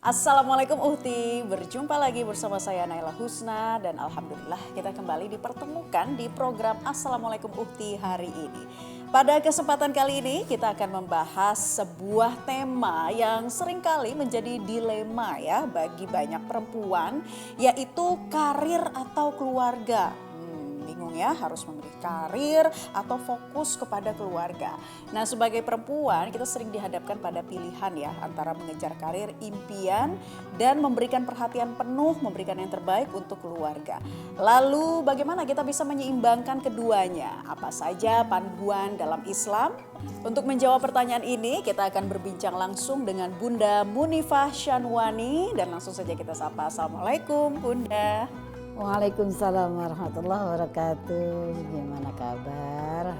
Assalamualaikum Uhti, berjumpa lagi bersama saya Naila Husna dan Alhamdulillah kita kembali dipertemukan di program Assalamualaikum Uhti hari ini. Pada kesempatan kali ini kita akan membahas sebuah tema yang seringkali menjadi dilema ya bagi banyak perempuan, yaitu karir atau keluarga. Bingung ya, harus memilih karir atau fokus kepada keluarga. Nah, sebagai perempuan kita sering dihadapkan pada pilihan ya antara mengejar karir impian dan memberikan perhatian penuh, memberikan yang terbaik untuk keluarga. Lalu bagaimana kita bisa menyeimbangkan keduanya? Apa saja panduan dalam Islam? Untuk menjawab pertanyaan ini kita akan berbincang langsung dengan Bunda Munifah Syanwani dan langsung saja kita sapa. Assalamualaikum Bunda. Waalaikumsalam warahmatullahi wabarakatuh. Gimana kabar?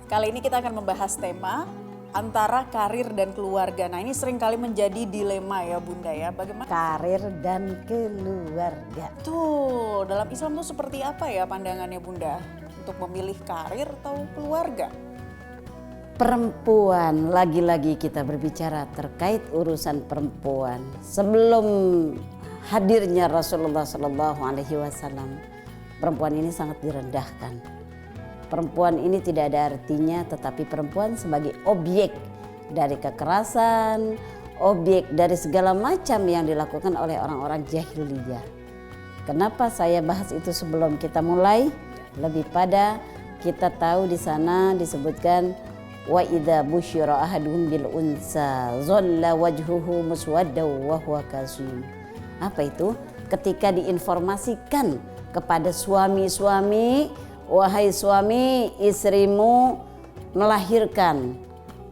Kali ini kita akan membahas tema antara karir dan keluarga. Nah, ini sering kali menjadi dilema ya Bunda ya. Bagaimana? Karir dan keluarga. Tuh, dalam Islam tuh seperti apa ya pandangannya Bunda untuk memilih karir atau keluarga? Perempuan, lagi-lagi kita berbicara terkait urusan perempuan. Sebelum hadirnya Rasulullah Shallallahu Alaihi Wasallam, perempuan ini sangat direndahkan. Perempuan ini tidak ada artinya, tetapi perempuan sebagai objek dari kekerasan, objek dari segala macam yang dilakukan oleh orang-orang jahiliyah. Kenapa saya bahas itu sebelum kita mulai? Lebih pada kita tahu di sana disebutkan wa idza busyira ahaduhum bil unsa dhalla wajhuhu muswadda wa huwa kazim. Apa itu? Ketika diinformasikan kepada suami-suami, wahai suami, istrimu melahirkan.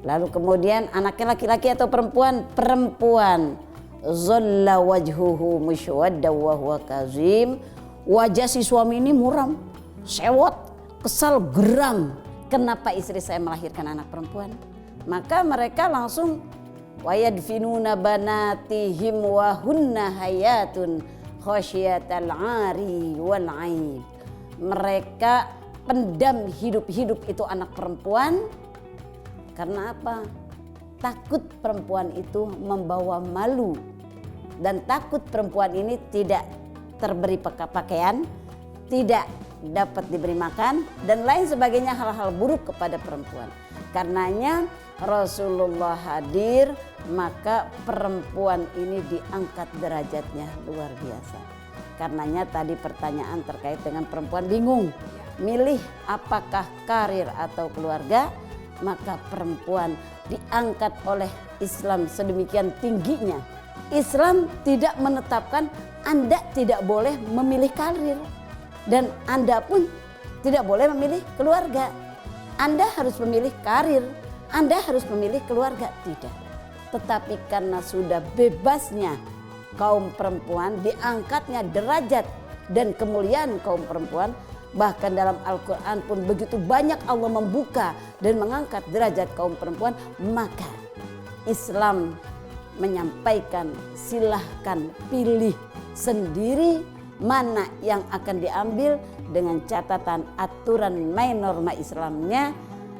Lalu kemudian anaknya laki-laki atau perempuan? Perempuan. Zalla wajhuhu muswadda wa huwa kazim. Wajah si suami ini muram, sewot, kesal, geram. Kenapa istri saya melahirkan anak perempuan? Maka mereka langsung wa yadfinuna banatihim wa hunna hayatun khasyatal ari wal aib. Mereka pendam hidup-hidup itu anak perempuan. Karena apa? Takut perempuan itu membawa malu dan takut perempuan ini tidak terberi pakaian, tidak dapat diberi makan dan lain sebagainya, hal-hal buruk kepada perempuan. Karenanya Rasulullah hadir, maka perempuan ini diangkat derajatnya luar biasa. Karenanya tadi pertanyaan terkait dengan perempuan bingung milih apakah karir atau keluarga, maka perempuan diangkat oleh Islam sedemikian tingginya. Islam tidak menetapkan Anda tidak boleh memilih karir dan Anda pun tidak boleh memilih keluarga. Anda harus memilih karir, Anda harus memilih keluarga, tidak. Tetapi karena sudah bebasnya kaum perempuan, diangkatnya derajat dan kemuliaan kaum perempuan, bahkan dalam Al-Quran pun begitu banyak Allah membuka dan mengangkat derajat kaum perempuan, maka Islam menyampaikan silahkan pilih sendiri mana yang akan diambil dengan catatan aturan main norma Islamnya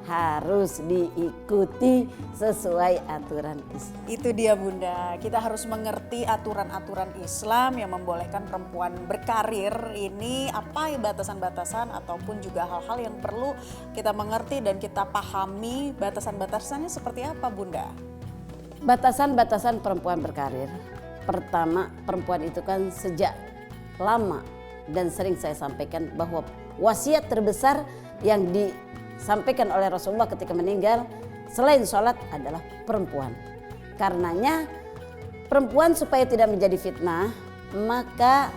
harus diikuti sesuai aturan Islam. Itu dia Bunda, kita harus mengerti aturan-aturan Islam yang membolehkan perempuan berkarir ini, apa batasan-batasan ataupun juga hal-hal yang perlu kita mengerti dan kita pahami batasan-batasannya seperti apa Bunda? Batasan-batasan perempuan berkarir. Pertama, perempuan itu kan sejak lama dan sering saya sampaikan bahwa wasiat terbesar yang disampaikan oleh Rasulullah ketika meninggal selain sholat adalah perempuan. Karenanya perempuan supaya tidak menjadi fitnah, maka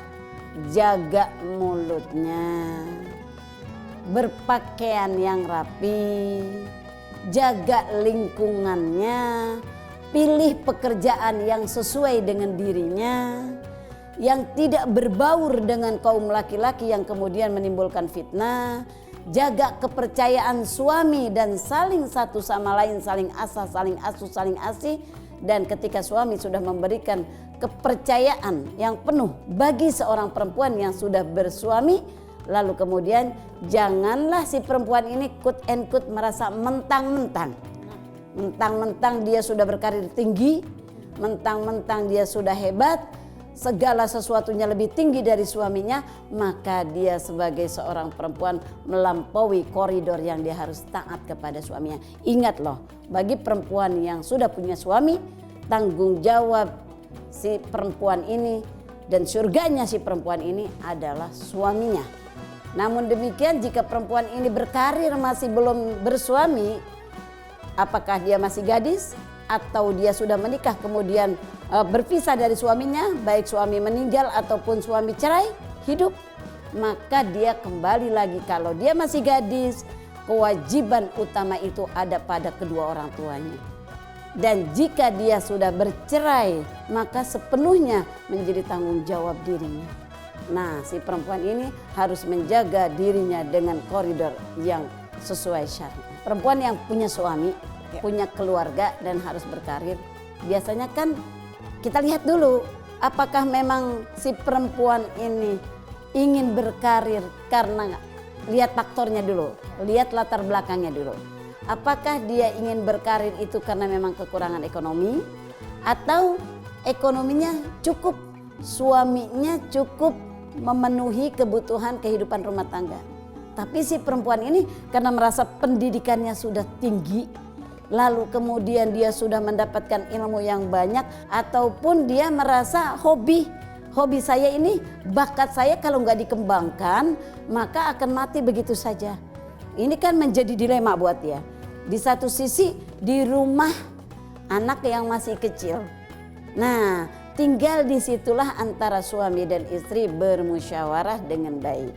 jaga mulutnya, berpakaian yang rapi, jaga lingkungannya, pilih pekerjaan yang sesuai dengan dirinya, yang tidak berbaur dengan kaum laki-laki yang kemudian menimbulkan fitnah. Jaga kepercayaan suami dan saling satu sama lain, saling asah, saling asuh, saling asih. Dan ketika suami sudah memberikan kepercayaan yang penuh bagi seorang perempuan yang sudah bersuami, lalu kemudian janganlah si perempuan ini quote and quote merasa mentang-mentang dia sudah berkarir tinggi, mentang-mentang dia sudah hebat, segala sesuatunya lebih tinggi dari suaminya, maka dia sebagai seorang perempuan melampaui koridor yang dia harus taat kepada suaminya. Ingat loh, bagi perempuan yang sudah punya suami, tanggung jawab si perempuan ini dan surganya si perempuan ini adalah suaminya. Namun demikian, jika perempuan ini berkarir masih belum bersuami, apakah dia masih gadis atau dia sudah menikah kemudian berpisah dari suaminya, baik suami meninggal ataupun suami cerai hidup, maka dia kembali lagi, kalau dia masih gadis, kewajiban utama itu ada pada kedua orang tuanya. Dan jika dia sudah bercerai, maka sepenuhnya menjadi tanggung jawab dirinya. Nah, si perempuan ini harus menjaga dirinya dengan koridor yang sesuai syariat. Perempuan yang punya suami, punya keluarga dan harus berkarir, biasanya kan kita lihat dulu apakah memang si perempuan ini ingin berkarir karena lihat faktornya dulu, lihat latar belakangnya dulu. Apakah dia ingin berkarir itu karena memang kekurangan ekonomi atau ekonominya cukup, suaminya cukup memenuhi kebutuhan kehidupan rumah tangga. Tapi si perempuan ini karena merasa pendidikannya sudah tinggi, lalu kemudian dia sudah mendapatkan ilmu yang banyak, ataupun dia merasa hobi saya ini, bakat saya kalau nggak dikembangkan maka akan mati begitu saja. Ini kan menjadi dilema buat dia. Di satu sisi di rumah anak yang masih kecil. Nah, tinggal disitulah antara suami dan istri bermusyawarah dengan baik.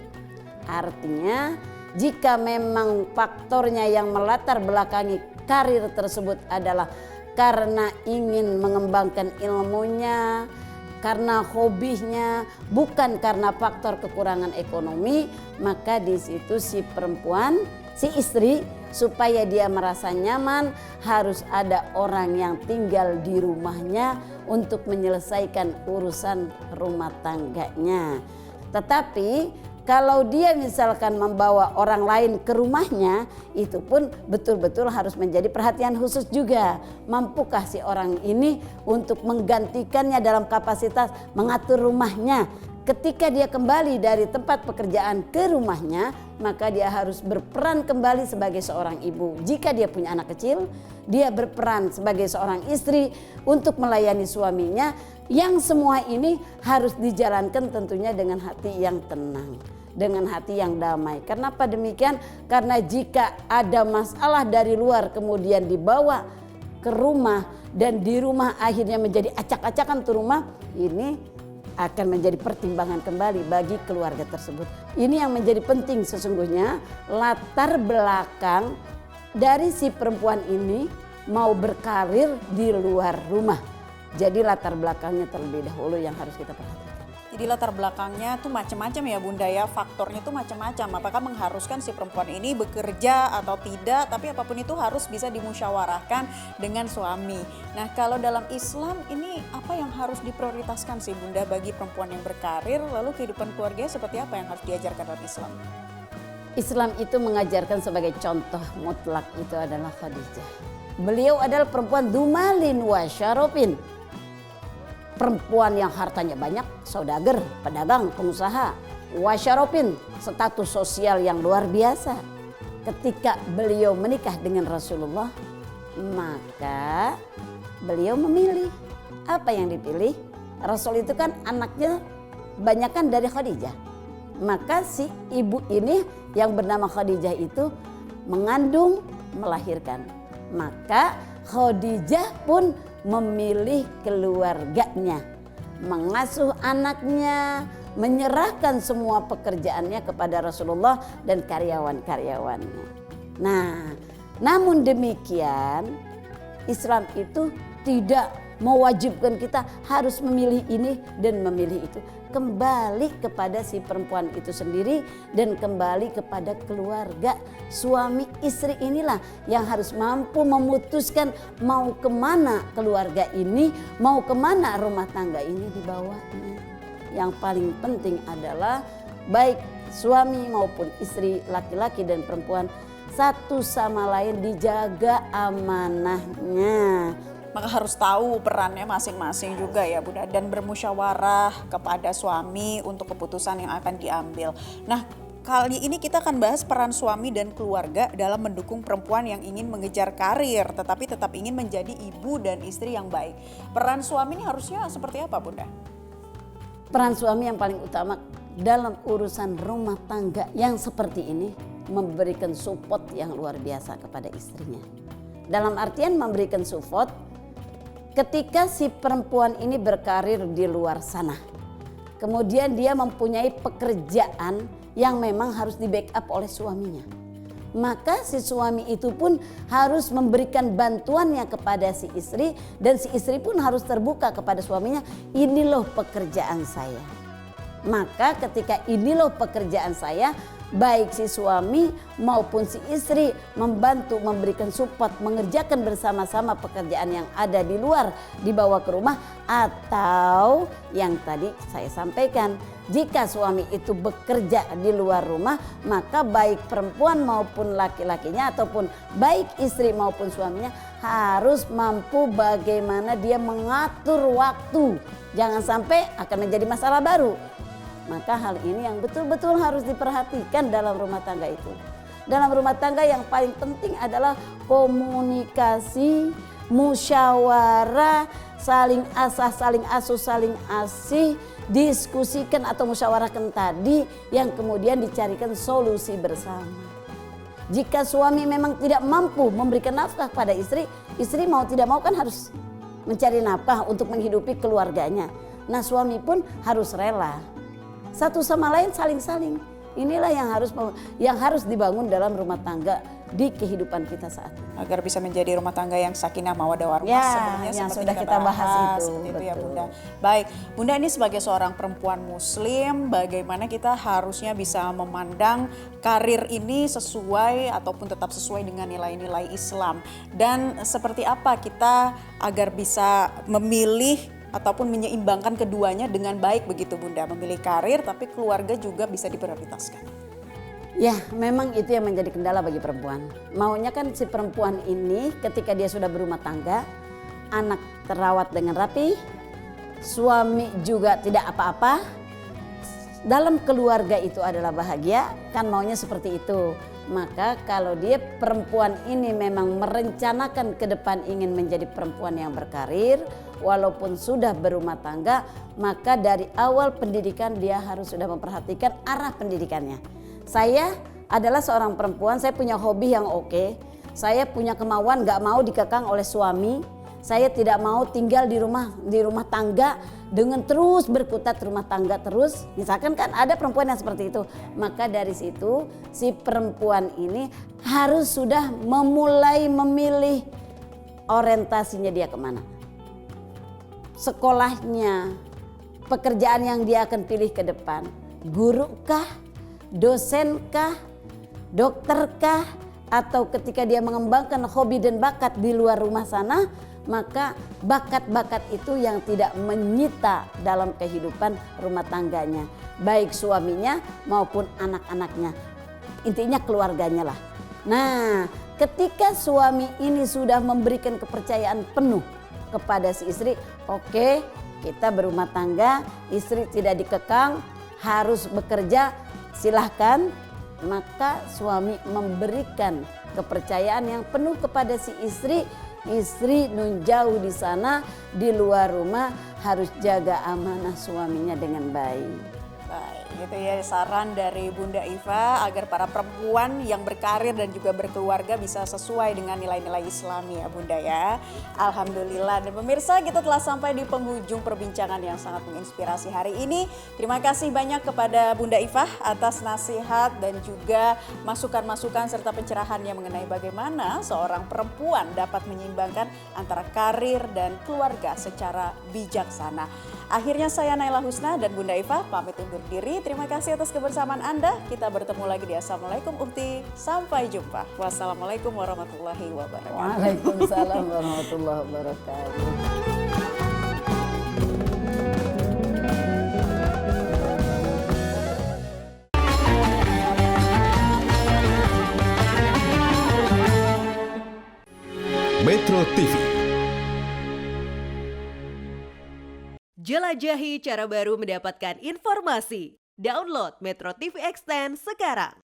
Artinya jika memang faktornya yang melatar belakangi karir tersebut adalah karena ingin mengembangkan ilmunya, karena hobinya, bukan karena faktor kekurangan ekonomi, maka di situ si perempuan, si istri, supaya dia merasa nyaman harus ada orang yang tinggal di rumahnya untuk menyelesaikan urusan rumah tangganya. Tetapi kalau dia misalkan membawa orang lain ke rumahnya, itu pun betul-betul harus menjadi perhatian khusus juga. Mampukah si orang ini untuk menggantikannya dalam kapasitas mengatur rumahnya? Ketika dia kembali dari tempat pekerjaan ke rumahnya, maka dia harus berperan kembali sebagai seorang ibu. Jika dia punya anak kecil, dia berperan sebagai seorang istri untuk melayani suaminya. Yang semua ini harus dijalankan tentunya dengan hati yang tenang, dengan hati yang damai. Kenapa demikian? Karena jika ada masalah dari luar kemudian dibawa ke rumah dan di rumah akhirnya menjadi acak-acakan tuh rumah, ini akan menjadi pertimbangan kembali bagi keluarga tersebut. Ini yang menjadi penting sesungguhnya, latar belakang dari si perempuan ini mau berkarir di luar rumah. Jadi latar belakangnya terlebih dahulu yang harus kita perhatikan. Jadi latar belakangnya tuh macam-macam ya Bunda ya, faktornya tuh macam-macam. Apakah mengharuskan si perempuan ini bekerja atau tidak, tapi apapun itu harus bisa dimusyawarahkan dengan suami. Nah, kalau dalam Islam ini apa yang harus diprioritaskan sih Bunda bagi perempuan yang berkarir, lalu kehidupan keluarganya seperti apa yang harus diajarkan dalam Islam? Islam itu mengajarkan sebagai contoh mutlak itu adalah Khadijah. Beliau adalah perempuan dumalin wa syarofin. Perempuan yang hartanya banyak, saudager, pedagang, pengusaha, wasyarofin, status sosial yang luar biasa. Ketika beliau menikah dengan Rasulullah, maka beliau memilih. Apa yang dipilih? Rasul itu kan anaknya banyakan dari Khadijah. Maka si ibu ini yang bernama Khadijah itu mengandung, melahirkan. Maka Khadijah pun memilih keluarganya, mengasuh anaknya, menyerahkan semua pekerjaannya kepada Rasulullah dan karyawan-karyawannya. Nah, namun demikian Islam itu tidak mewajibkan kita harus memilih ini dan memilih itu. Kembali kepada si perempuan itu sendiri dan kembali kepada keluarga. Suami istri inilah yang harus mampu memutuskan mau kemana keluarga ini, mau kemana rumah tangga ini dibawanya. Yang paling penting adalah baik suami maupun istri, laki-laki dan perempuan, satu sama lain dijaga amanahnya. maka harus tahu perannya masing-masing juga ya Bunda, dan bermusyawarah kepada suami untuk keputusan yang akan diambil. Nah, kali ini kita akan bahas peran suami dan keluarga dalam mendukung perempuan yang ingin mengejar karir tetapi tetap ingin menjadi ibu dan istri yang baik. Peran suami ini harusnya seperti apa Bunda? Peran suami yang paling utama dalam urusan rumah tangga yang seperti ini memberikan support yang luar biasa kepada istrinya. Dalam artian memberikan support ketika si perempuan ini berkarir di luar sana. Kemudian dia mempunyai pekerjaan yang memang harus di backup oleh suaminya. Maka si suami itu pun harus memberikan bantuannya kepada si istri, dan si istri pun harus terbuka kepada suaminya, ini loh pekerjaan saya. Maka ketika ini loh pekerjaan saya, baik si suami maupun si istri membantu, memberikan support, mengerjakan bersama-sama pekerjaan yang ada di luar, dibawa ke rumah. Atau yang tadi saya sampaikan, jika suami itu bekerja di luar rumah, maka baik perempuan maupun laki-lakinya ataupun baik istri maupun suaminya harus mampu bagaimana dia mengatur waktu. Jangan sampai akan menjadi masalah baru. Maka hal ini yang betul-betul harus diperhatikan dalam rumah tangga itu. Dalam rumah tangga yang paling penting adalah komunikasi, musyawarah, saling asah, saling asuh, saling asih, diskusikan atau musyawarahkan tadi yang kemudian dicarikan solusi bersama. Jika suami memang tidak mampu memberikan nafkah pada istri, istri mau tidak mau kan harus mencari nafkah untuk menghidupi keluarganya. Nah, suami pun harus rela. Satu sama lain saling-saling. Inilah yang harus dibangun dalam rumah tangga di kehidupan kita saat ini. Agar bisa menjadi rumah tangga yang sakinah mawaddah warahmah Ya, sebelumnya yang seperti sudah kita bahas itu. Seperti itu ya Betul. Bunda. Baik, Bunda ini sebagai seorang perempuan muslim, bagaimana kita harusnya bisa memandang karir ini sesuai ataupun tetap sesuai dengan nilai-nilai Islam. Dan seperti apa kita agar bisa memilih ataupun menyeimbangkan keduanya dengan baik begitu Bunda, memilih karir tapi keluarga juga bisa diprioritaskan. Ya, memang itu yang menjadi kendala bagi perempuan. Maunya kan si perempuan ini ketika dia sudah berumah tangga, anak terawat dengan rapi, suami juga tidak apa-apa, dalam keluarga itu adalah bahagia, kan maunya seperti itu. Maka kalau dia perempuan ini memang merencanakan ke depan ingin menjadi perempuan yang berkarir, walaupun sudah berumah tangga, maka dari awal pendidikan dia harus sudah memperhatikan arah pendidikannya. Saya adalah seorang perempuan, saya punya hobi yang oke, saya punya kemauan gak mau dikekang oleh suami, saya tidak mau tinggal di rumah tangga dengan terus berkutat rumah tangga terus. Misalkan kan ada perempuan yang seperti itu. Maka dari situ si perempuan ini harus sudah memulai memilih orientasinya dia kemana. Sekolahnya, pekerjaan yang dia akan pilih ke depan. Guru kah, dosen kah, dokter kah, atau ketika dia mengembangkan hobi dan bakat di luar rumah sana, maka bakat-bakat itu yang tidak menyita dalam kehidupan rumah tangganya, baik suaminya maupun anak-anaknya, intinya keluarganya lah. Nah, ketika suami ini sudah memberikan kepercayaan penuh kepada si istri, oke, kita berumah tangga, istri tidak dikekang, harus bekerja, silahkan. Maka suami memberikan kepercayaan yang penuh kepada si istri. Istri nun jauh di sana, di luar rumah harus jaga amanah suaminya dengan baik. Baik, gitu ya saran dari Bunda Iva agar para perempuan yang berkarir dan juga berkeluarga bisa sesuai dengan nilai-nilai Islami ya Bunda ya. Alhamdulillah. Dan pemirsa, kita telah sampai di penghujung perbincangan yang sangat menginspirasi hari ini. Terima kasih banyak kepada Bunda Iva atas nasihat dan juga masukan-masukan serta pencerahannya mengenai bagaimana seorang perempuan dapat menyeimbangkan antara karir dan keluarga secara bijaksana. Akhirnya saya Naila Husna dan Bunda Iva pamit undur diri. Terima kasih atas kebersamaan Anda. Kita bertemu lagi di Assalamualaikum Ukti. Sampai jumpa. Wassalamualaikum warahmatullahi wabarakatuh. Waalaikumsalam warahmatullahi wabarakatuh. Metro TV, Jelajahi cara baru mendapatkan informasi. Download Metro TV Extend sekarang.